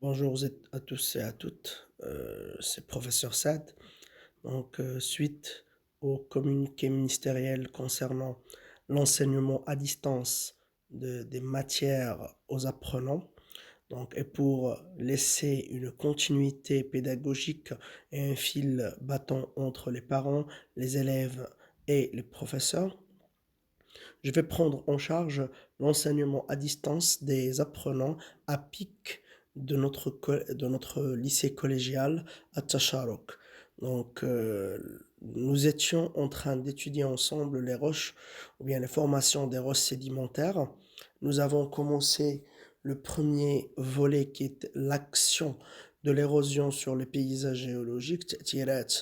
Bonjour à tous et à toutes, c'est professeur Sad. Suite au communiqué ministériel concernant l'enseignement à distance des matières aux apprenants, et pour laisser une continuité pédagogique et un fil battant entre les parents, les élèves et les professeurs, je vais prendre en charge l'enseignement à distance des apprenants à PIC de notre lycée collégial à Tasharok. Nous étions en train d'étudier ensemble les roches ou bien les formations des roches sédimentaires. Nous avons commencé le premier volet qui est l'action de l'érosion sur les paysages géologiques, تأثيرات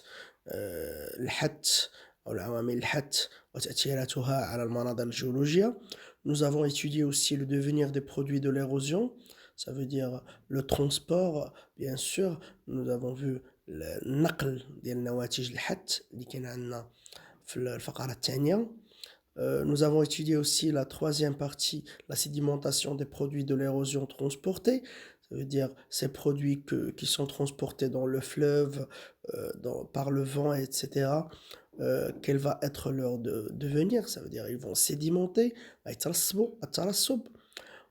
الحت أو العوامل الحت وتأثيراتها على المناظر الجيولوجية. Nous avons étudié aussi le devenir des produits de l'érosion, ça veut dire le transport, bien sûr. Nous avons vu النقل ديال نواتج الحت اللي كاين عندنا في الفقرة الثانية. Nous avons étudié aussi la troisième partie, la sédimentation des produits de l'érosion transportés. Ça veut dire ces produits qui sont transportés dans le fleuve, par le vent, etc. Quel va être leur devenir? Ça veut dire ils vont sédimenter, يترسبوا الترسب.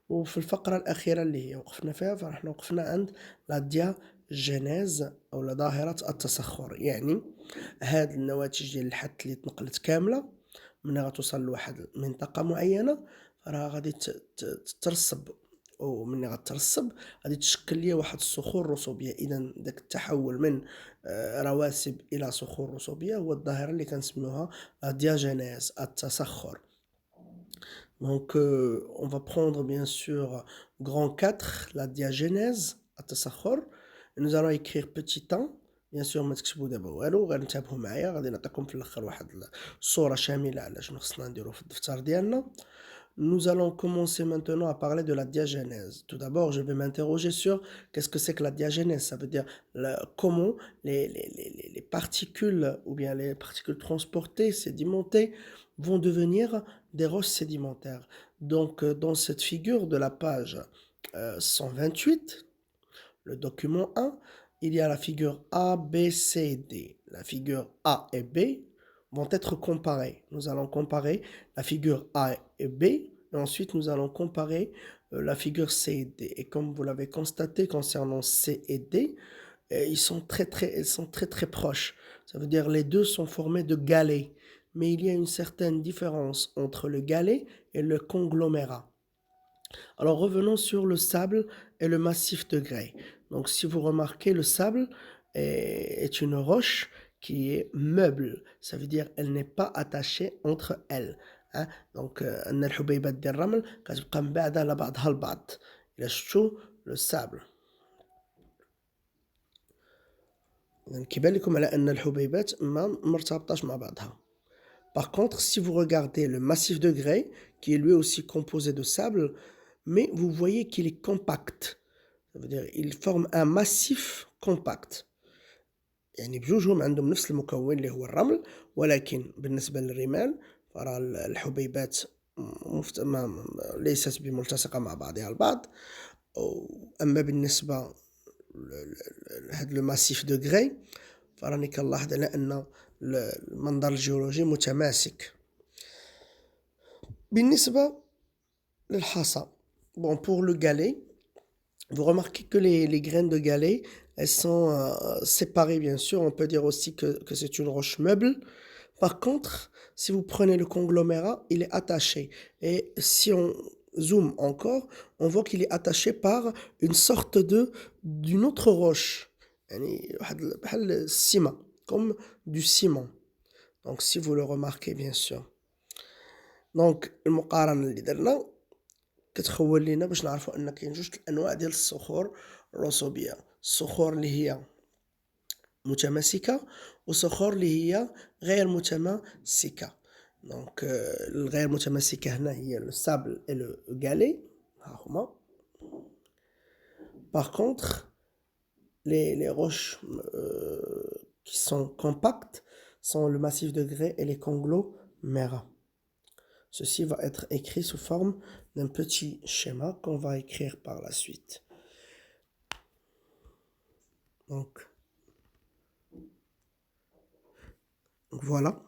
وفي الفقرة الأخيرة اللي هي وقفنا فيها فرحنا وقفنا عند لا دياجينيز أو ظاهرة التسخر. يعني هاد النواتج ديال الحت اللي تنقلت كاملة ملي غتوصل لواحد المنطقة معينة راه غادي تترسب، وملي غترسب غادي تشكل ليا واحد الصخور رسوبية. إذا داك التحول من رواسب إلى صخور رسوبية هو الظاهرة اللي كنسميوها لا دياجينيز التسخر. On va prendre bien sûr grand 4, la diagénèse التسخر. Nous allons écrire petit 1. bien sûr ما تكتبوا دابا والو، غير انتبهوا معايا، غادي نعطيكم في الاخر واحد الصورة شاملة على شنو خصنا نديرو في الدفتر ديالنا. Nous allons commencer maintenant à parler de la diagénèse. Tout d'abord, je vais m'interroger sur qu'est-ce que c'est que la diagénèse. Ça veut dire comment les particules ou bien les particules transportées, sédimentées, vont devenir des roches sédimentaires. Dans cette figure de la page 128, le document 1, il y a la figure A, B, C, D. La figure A et B vont être comparées. Nous allons comparer la figure A et B, et ensuite nous allons comparer la figure C et D. Et comme vous l'avez constaté concernant C et D, ils sont très proches. Ça veut dire les deux sont formés de galets. Mais il y a une certaine différence entre le galet et le conglomérat. Alors revenons sur le sable et le massif de grès. Donc si vous remarquez, le sable est une roche qui est meuble. Ça veut dire elle n'est pas attachée entre elles. hein. أن الحبيبات ديال الرمل كتبقى مبعدة على بعضها البعض. إلا شفتوا le sable. إذن كيبان لكم على أن الحبيبات ما مرتبطاش مع بعضها. Par contre, si vous regardez le massif de grès, qui est lui aussi composé de sable, mais vous voyez qu'il est compact. Ça veut dire il forme un massif compact. يعني بجوجهم عندهم نفس المكون اللي هو الرمل، ولكن بالنسبة للرمال فراه الحبيبات ليست بملتصقة مع بعضها البعض. أما بالنسبة لهاد لو ماسيف دو غري فراني كنلاحظ على أن المنظر الجيولوجي متماسك. بالنسبة للحصى، bon pour le galet, vous remarquez que les graines de galet, elles sont séparées bien sûr. On peut dire aussi que c'est une roche meuble. Par contre, si vous prenez le conglomérat, il est attaché. Et si on zoome encore, on voit qu'il est attaché par une sorte d'une autre roche. يعني بحال السيما, comme du ciment. Donc si vous le remarquez bien sûr. Donc المقارنة اللي درنا كتخول لينا باش نعرفوا ان كاين جوج الانواع ديال الصخور الرسوبيه، الصخور اللي هي متماسكه وصخور اللي هي غير متماسكه. الغير متماسكه هنا هي لو سابل اي لو غالي، ها هما. Par contre, les roches qui sont compactes sont le massif de grès et les conglomérats. Ceci va être écrit sous forme d'un petit schéma qu'on va écrire par la suite. Donc, voilà.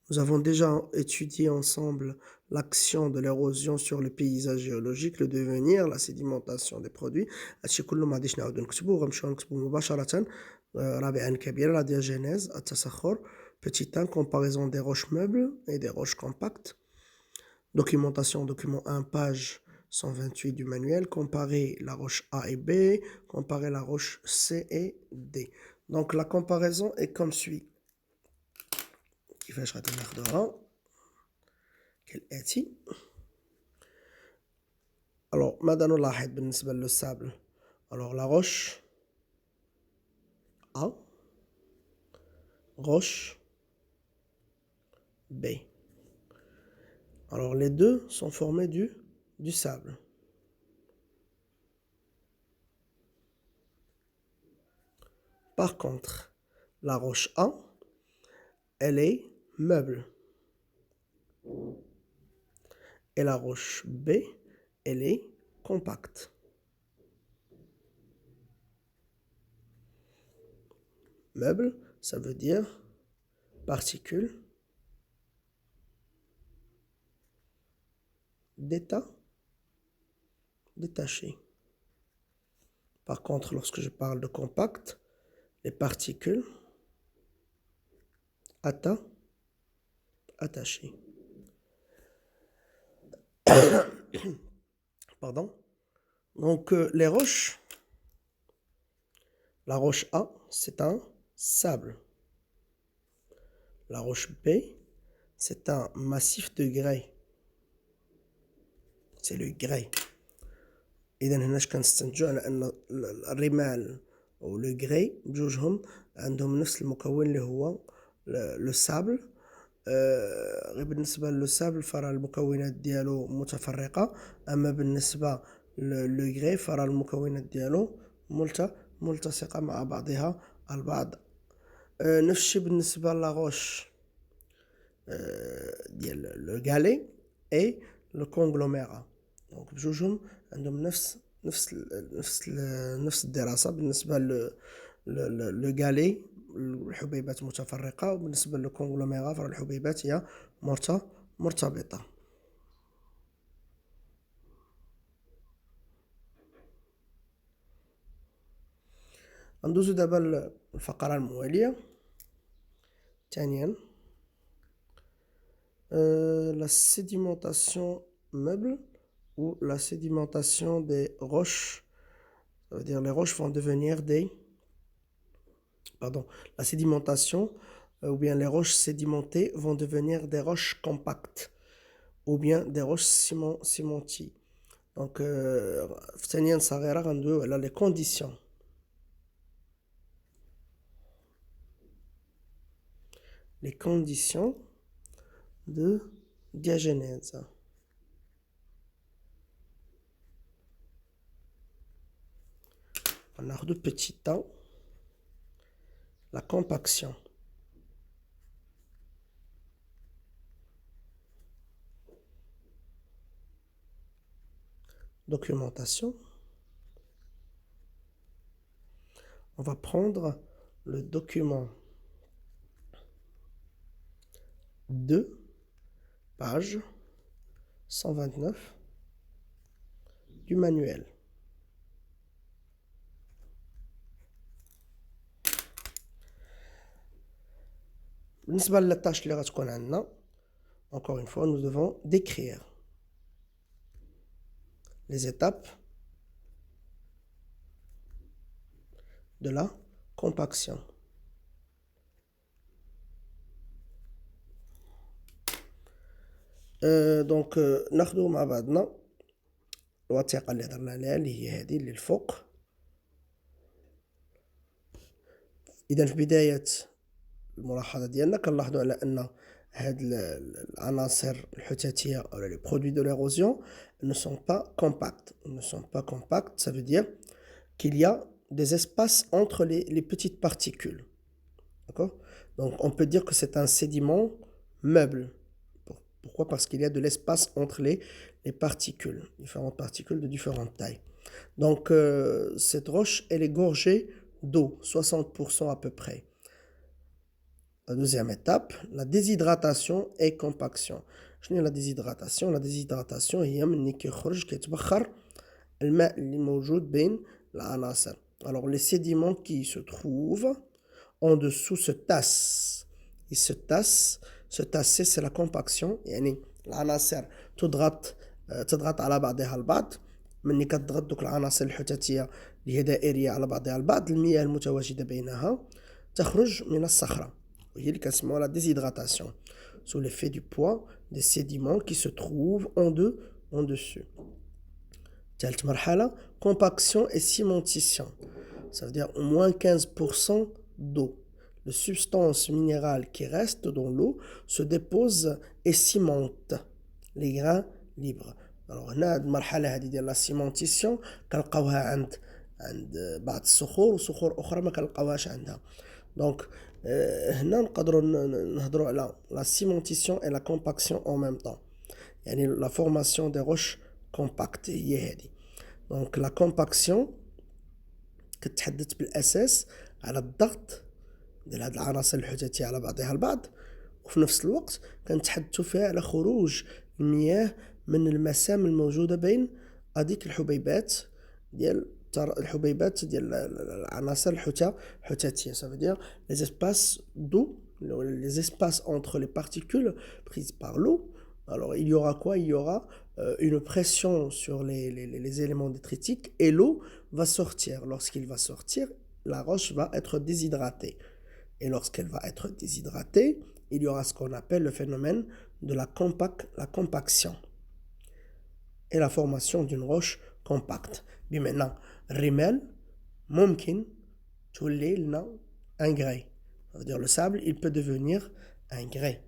Nous avons déjà étudié ensemble l'action de l'érosion sur le paysage géologique, le devenir, la sédimentation des produits. هادشي كله ما غاديش نعاودو نكتبو، غنمشيو نكتبو مباشرة. رابعا كبيرة la diagénèse, التسخر. Petit 1, comparaison des roches meubles et des roches compactes. Documentation, document 1, page 128 du manuel. Comparer la roche A et B, comparer la roche C et D. Donc la comparaison est comme suit. كيفاش غادي ناخدوها كالآتي. Alors ماذا نلاحظ بالنسبة للسابل؟ Alors la roche A, roche B. Alors les deux sont formés du sable. Par contre, la roche A, elle est meuble. Et la roche B, elle est compacte. Meuble, ça veut dire particules d'état détaché. Par contre, lorsque je parle de compact, les particules attachées. Pardon. Donc, les roches, la roche A, c'est un sable. La roche B, c'est un massif de grès. C'est le grès. إذا هنا كنستنتجو على أن الرمال أو لو غري بجوجهم عندهم نفس المكون اللي هو لو سابل. غير بالنسبة لو سابل فراه المكونات ديالو متفرقة، أما بالنسبة لو غري فراه المكونات ديالو ملتصقة مع بعضها البعض. نفس الشيء بالنسبة لاغوش ديال لو غالي اي لو كونغلوميرا. دونك بجوجهم عندهم نفس الدراسة. بالنسبة لو غالي الحبيبات متفرقة، وبالنسبة للكونغلوميرا فالحبيبات هي مرتبطة. ندوزو دابا الفقرة الموالية. ثانيا la sédimentation meuble ou la sédimentation des roches. Ça veut dire les roches vont devenir des... Pardon, la sédimentation ou bien les roches sédimentées vont devenir des roches compactes ou bien des roches cimenties. Donc, ثانيا صغيرة غندويو على les conditions. Les conditions de diagénèse. On a de petits temps. La compaction. Documentation. On va prendre le document 2, page 129 du manuel. بالنسبة للتاش اللي غتكون عندنا، encore une fois, nous devons décrire les étapes de la compaction. دونك ناخدو مع بعضنا الوثيقة اللي هضرنا عليها اللي هي هذه اللي الفوق. إذا في بداية الملاحظة ديالنا كنلاحظوا على أن هاد العناصر الحثاثية أو les produits de l'érosion ne sont pas compacts. Ils ne sont pas compacts, ça veut dire qu'il y a des espaces entre les petites particules. D'accord? Donc on peut dire que c'est un sédiment meuble. Pourquoi? Parce qu'il y a de l'espace entre les particules, différentes particules de différentes tailles. Donc cette roche, elle est gorgée d'eau, 60% à peu près. La deuxième étape, la déshydratation et compaction. شنو هي la déshydratation? La déshydratation هي مني كيخرج كيتبخر الماء اللي موجود بين العناصر. Alors les sédiments qui se trouvent en dessous se tassent. Ils se tassent. Se tasser c'est la compaction. يعني العناصر تضغط على بعضها البعض. مني كتضغط دوك العناصر الحتاتية اللي هي دائرية على بعضها البعض، المياه المتواجدة بينها تخرج من الصخرة. وهي اللي كنسموها la déshydratation. Sous l'effet du poids des sédiments qui se trouvent en dessus. ثالث مرحلة compaction et cimentation. Ça veut dire au moins 15% d'eau. Les substances minérales qui restent dans l'eau se déposent et cimentent les grains libres. Alors هنا هاد المرحلة هادي ديال la cimentation كنلقاوها عند بعض الصخور وصخور أخرى ما كنلقاوهاش عندها. Donc هنا نقدروا نهضروا على la cimentation et la compaction en même temps. يعني la formation des roches compactes هي هادي. Donc la compaction كتحدث بالأساس على الضغط ديال هاد العناصر الحتاتية على بعضها البعض، وفي نفس الوقت كنتحدثوا فيها على خروج المياه من المسام الموجودة بين هذيك الحبيبات ديال العناصر الحتاتية. Ça veut dire les espaces d'eau, les espaces entre les particules prises par l'eau. Alors il y aura quoi? Il y aura une pression sur les éléments détritiques et l'eau va sortir. Lorsqu'il va sortir, la roche va être déshydratée. Et lorsqu'elle va être déshydratée, il y aura ce qu'on appelle le phénomène de la compaction et la formation d'une roche compacte. بمعنى الرمال ممكن تولي لنا un grès. Ça veut dire le sable, il peut devenir un grès.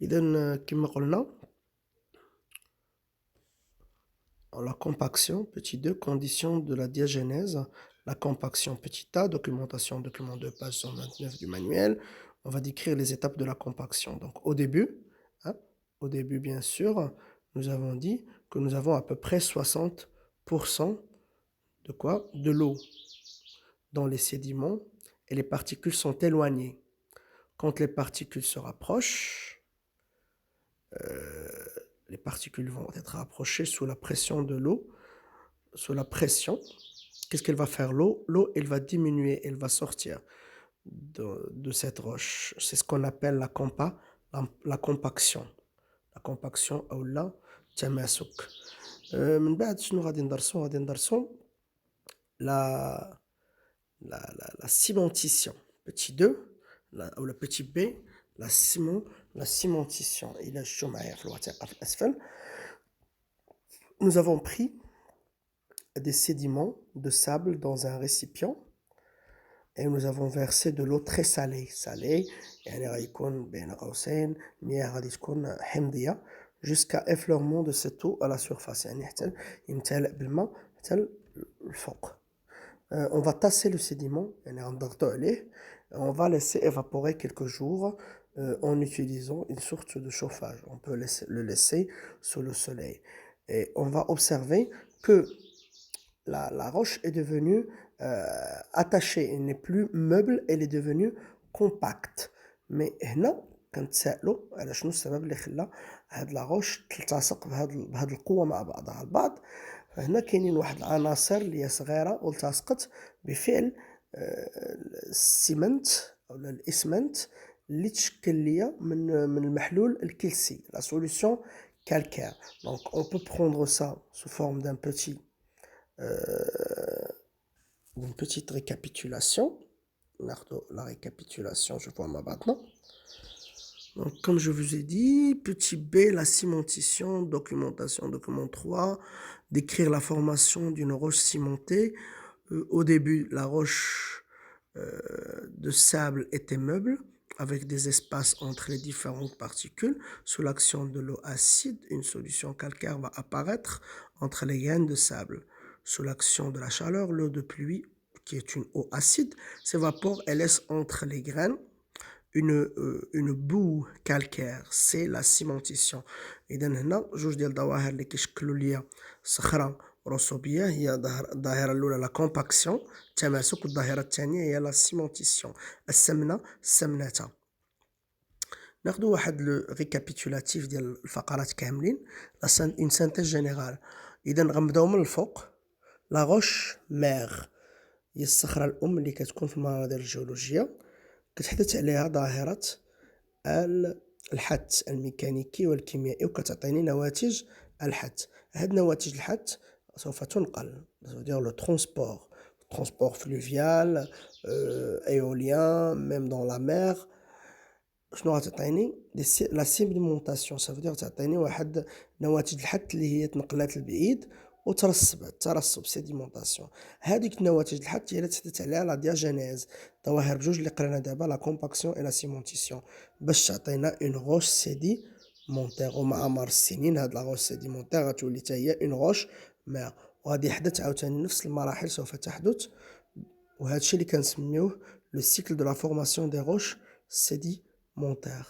إذن كما قلنا la compaction, petit 2, condition de la diagenèse. La compaction, petit a, documentation, document 2, page 129 du manuel. On va décrire les étapes de la compaction. Donc au début, bien sûr, nous avons dit que nous avons à peu près 60% de quoi? De l'eau dans les sédiments et les particules sont éloignées. Quand les particules se rapprochent, les particules vont être rapprochées sous la pression de l'eau. Sous la pression, qu'est-ce qu'elle va faire l'eau? L'eau, elle va diminuer, elle va sortir de cette roche. C'est ce qu'on appelle la compaction. La compaction ou la تماسك. من بعد شنو غادي ندرسو la cimentation. Petit 2 ou le petit b, la cimentation. Il a معايا في الورقة في الأسفل. Nous avons pris des sédiments de sable dans un récipient et nous avons versé de l'eau très salée. يعني غيكون بين قوسين المياه غادي تكون حمضية jusqu'à effleurement de cette eau à la surface. يعني حتى يمتلئ بالماء حتى الفوق. On va tasser le sédiment, on va laisser évaporer quelques jours en utilisant une sorte de chauffage. On peut le laisser sous le soleil. Et on va observer que la roche est devenue attachée, elle n'est plus meuble, elle est devenue compacte. Mais هنا كنتسائلوا على شنو السبب اللي خلى هاد لا روش تلتصق بهاد القوة مع بعضها البعض. فهنا كاينين واحد العناصر اللي هي صغيرة والتصقت بفعل السيمنت أو الإسمنت اللي تشكل ليا من المحلول الكلسي la solution calcaire. Donc on peut prendre ça sous forme d'une petite récapitulation. La récapitulation, je vois maintenant. Donc, comme je vous ai dit, petit b, la cimentation, documentation, document 3, décrire la formation d'une roche cimentée. Au début, la roche de sable était meuble, avec des espaces entre les différentes particules. Sous l'action de l'eau acide, une solution calcaire va apparaître entre les graines de sable. Sous l'action de la chaleur, l'eau de pluie, qui est une eau acide, s'évapore et laisse entre les graines une boue calcaire, c'est la cimentation. إذا هنا جوج ديال الظواهر اللي كيشكلوا ليا صخرة رسوبية هي الظاهرة الأولى لا كومباكسيون التماسك، والظاهرة الثانية هي لا سيمونتيسيون السمنتة. ناخدو واحد لو ريكابيتولاتيف ديال الفقرات كاملين اون سانتيز جينيرال. إذا غنبداو من الفوق. لا روش ميغ هي الصخرة الأم اللي كتكون في المناظر الجيولوجية، كتحدث عليها ظاهرة الحت الميكانيكي والكيميائي، وكتعطيني نواتج الحت. هاد نواتج الحت سوف تنقل لو ترونسبور فلوفيال، ايوليان، ميم دون لا مير. شنو غتعطيني؟ لا سيديمونطاسيون، سافودير تعطيني واحد نواتج الحت اللي هي تنقلات لبعيد الترسب سيديمونطاسيون. هذيك النواتج الحت هي اللي تحدث عليها لا دياجينيز، ظواهر بجوج اللي قرينا دابا لا كومباكسيون اي لا سيمونتيسيون، باش تعطينا اون روش سيديمونتير. ومع مر السنين هاد لا روش سيديمونتير غتولي حتى هي اون روش ميغ، وغادي يحدث عاوتاني نفس المراحل سوف تحدث، وهذا الشيء اللي كنسميوه لو سيكل دو لا فورماسيون دي روش سيديمونتير.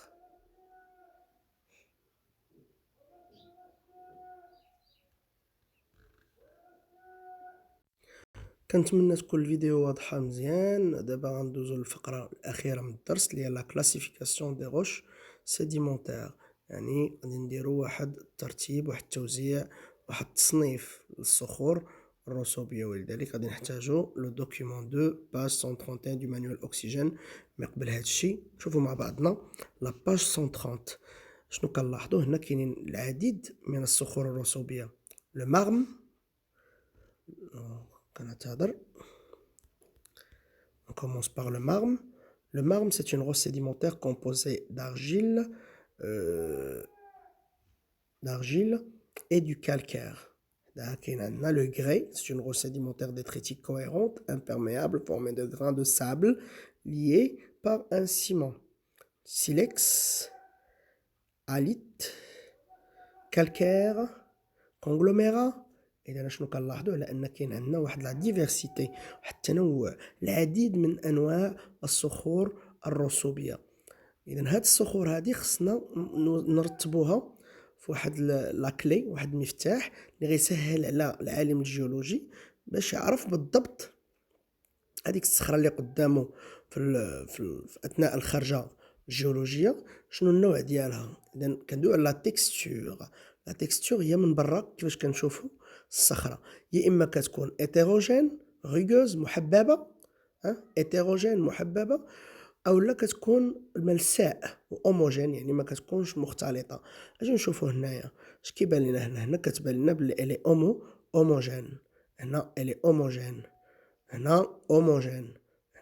كنتمنى تكون الفيديو واضحة مزيان. دابا غندوزو للفقرة الأخيرة من الدرس اللي هي لا كلاسيفيكاسيون دي روش سيديمونتير، يعني غادي نديرو واحد الترتيب، واحد التوزيع، واحد التصنيف للصخور الرسوبية، ولذلك غادي نحتاجو لو دوكيومون 2 باج 131 دو مانيوال أوكسيجين. مي قبل هادشي نشوفو مع بعضنا لا باج 130. شنو كنلاحظو هنا؟ كاينين العديد من الصخور الرسوبية. لو ماغم، on commence par le marne. Le marne, c'est une roche sédimentaire composée d'argile et du calcaire. Le grès, c'est une roche sédimentaire détritique cohérente, imperméable, formée de grains de sable liés par un ciment. Silex, halite, calcaire, conglomérat. إذا شنو كنلاحظو؟ على أن كاين عندنا واحد لا ديفيرسيتي، واحد التنوع، العديد من أنواع الصخور الرسوبية. إذا هاد الصخور هادي خصنا نرتبوها في واحد لاكلي، واحد المفتاح اللي غيسهل على العالم الجيولوجي باش يعرف بالضبط هاديك الصخرة اللي قدامو في أثناء الخرجة الجيولوجية شنو النوع ديالها. إذا كندويو على لا تيكستور. لا تيكستور هي من برا كيفاش كنشوفو الصخرة، يا إما كتكون إتيروجين غيغوز محببة، إتيروجين محببة، أولا كتكون ملساء وأوموجين يعني ما كتكونش مختلطة. أجي نشوفو هنايا اش كيبان لينا هنا كتبان لنا بلي إلي أوموجين، هنا إلي أوموجين، هنا أوموجين،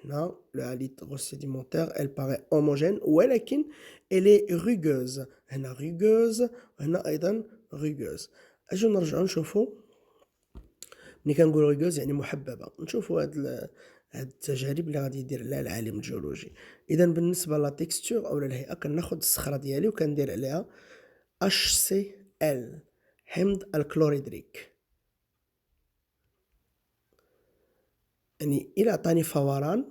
هنا لو هاليت روش سيديمونتير إل باغي أوموجين، ولكن إلي غيغوز، هنا غيغوز وهنا أيضا غيغوز. أجي نرجعو نشوفو ملي كنقولو غيغوز يعني محببة، نشوفو هاد التجارب اللي غادي يدير عليها العالم الجيولوجي. إذا بالنسبة لا تيكستور أو الهيئة كناخد الصخرة ديالي وكندير عليها HCl، حمض الكلوريدريك. يعني إلا عطاني فوران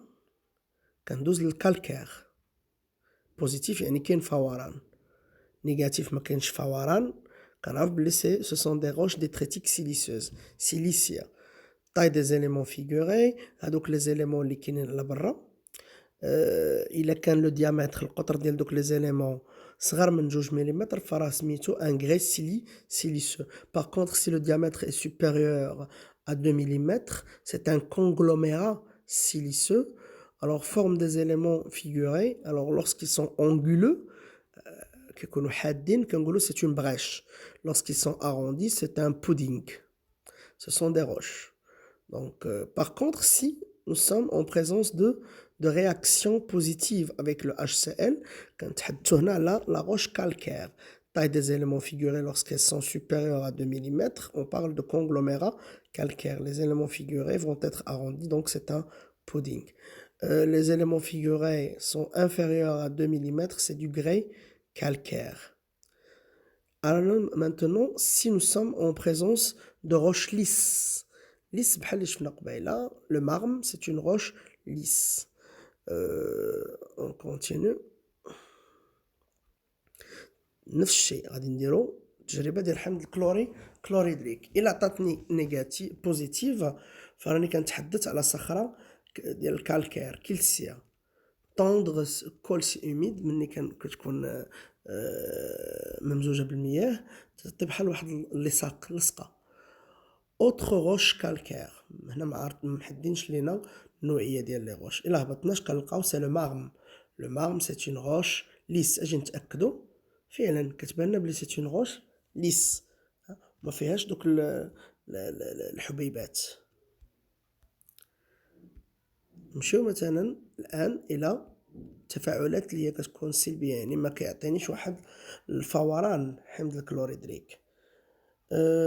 كندوز للكالكير، بوزيتيف يعني كاين فوران، نيجاتيف ما كاينش فوران، كنعرف بلي سو سون دي روش ديتريتيك سيليسيوز، سيليسيا. طاي دي زيليمون فيغوري، هادوك لي زيليمون اللي كاينين على برا، إلا كان لو ديامتر القطر ديال دوك لي زيليمون صغر من 2 مليمتر فراه سميتو ان غري سيليسو. باغ كونطخ سي لو ديامتر est supérieur à 2 مليمتر c'est un conglomérat siliceux. Alors forme des éléments figurés, alors lorsqu'ils sont anguleux كيكونوا حادين كنقولوا c'est une brèche. Lorsqu'ils sont arrondis c'est un pudding. Ce sont des roches. Donc par contre si nous sommes en présence de réactions positives avec le HCl, كنتحدثوا هنا على la roche calcaire. Taille des éléments figurés lorsqu'elles sont supérieures à 2 mm, on parle de conglomérat calcaire. Les éléments figurés vont être arrondis, donc c'est un pudding. Les éléments figurés sont inférieurs à 2 mm, c'est du grès calcaire. Alors maintenant, si nous sommes en présence de roches lisses, lisse بحال اللي شفنا قبيله، le marne c'est une roche lisse. On continue. نفس الشيء غادي نديرو تجربة ديال حمض كلوريدريك، إلا عطاتني بوزيتيف فراني كنتحدث على صخرة ديال الكالكير كلسية طوندغ كولسي humide ملي كتكون ممزوجة بالمياه تعطي بحال واحد لصقة. autre roche calcaire هنا محدينش لينا النوعية ديال لي غوش، إلا هبطناش كنلقاو سي لو مارم سي اون روش ليس. أجي نتأكدو فعلا كتبان لنا بلي سي اون روش ليس ما فيهاش دوك الحبيبات. نمشيو مثلا الآن إلى التفاعلات اللي هي كتكون سلبية، يعني ما كيعطينيش واحد الفوران حمض الكلوريدريك.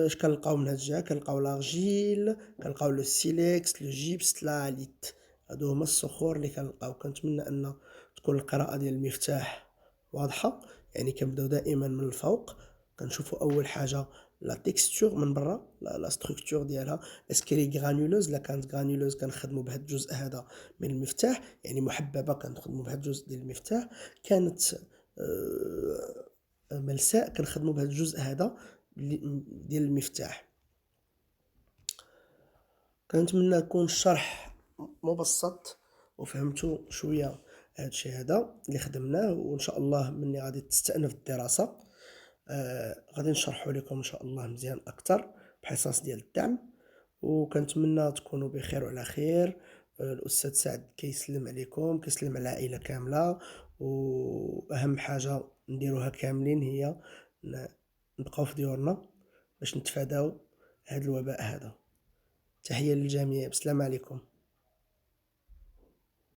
اش كنلقاو من هاد الجهة؟ كنلقاو لارجيل، كنلقاو لو سيليكس، لو جيبس، لاليت، هادو هما الصخور اللي كنلقاو. كنتمنى أن تكون القراءة ديال المفتاح واضحة، يعني كنبداو دائما من الفوق كنشوفو أول حاجة لا تيكستور من برا، لا ستركتور ديالها اسكري غرانيولوز. إلا كانت غرانيولوز كنخدمو بهاد الجزء هذا من المفتاح، يعني محببة كنخدمو بهاد الجزء ديال المفتاح. كانت ملساء كنخدمو بهاد الجزء هذا ديال المفتاح. كنتمنى يكون الشرح مبسط وفهمتوا شويه هادشي هذا اللي خدمناه، وان شاء الله مني غادي تستأنف الدراسه غادي نشرحه لكم ان شاء الله مزيان اكثر بحصص ديال الدعم. وكنتمنى تكونوا بخير وعلى خير. الاستاذ سعد كيسلم عليكم، كيسلم على العائله كامله، واهم حاجه نديروها كاملين هي نبقاو في ديورنا باش نتفاداو هذا الوباء هذا. تحية للجميع، بسلام عليكم.